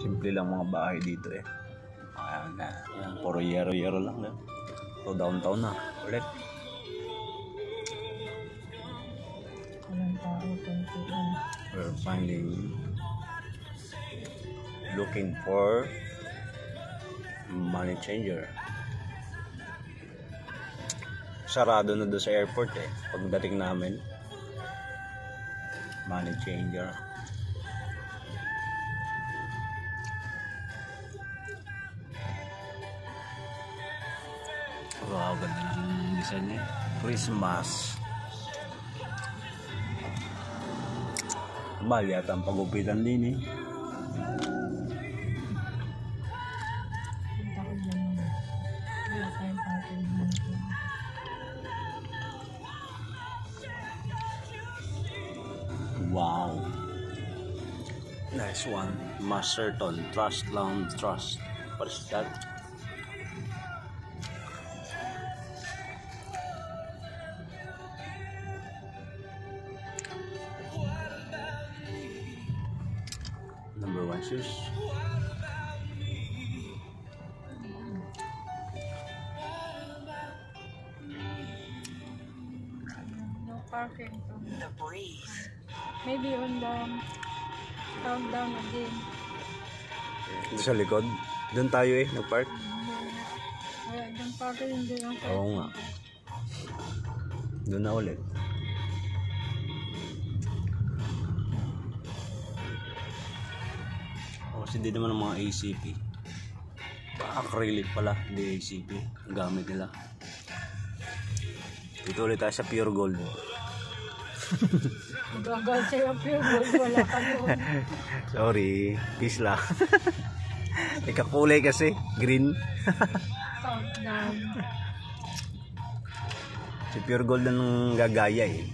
Simple lang mga bahay dito eh. Ayan na. Puro yero-yero lang na. So downtown na ulit. We're looking for money changer. Sarado na doon sa airport eh. Pagdating namin, money changer. Wow, ganda ng design niya. Christmas. Mahal yata ang pagupitan din eh. Wow. Nice one. Masterton. Trust Lounge Trust. What is that? Number 1 shoes. No parking to the breeze. Maybe on the countdown again. Dito sa likod. Doon tayo eh, nag-park. Kaya doon parking hindi lang. Oo nga. Doon na ulit. Kasi hindi naman ang mga ACP. Acrylic pala, hindi ACP. Ang gamit nila. Dito ulit tayo sa Pure Gold. Gagal sa'yo ang Pure Gold, wala ka doon. Sorry, peace lang. Ikakulay kasi, green. Countdown. Si Pure Gold na nang gagaya eh.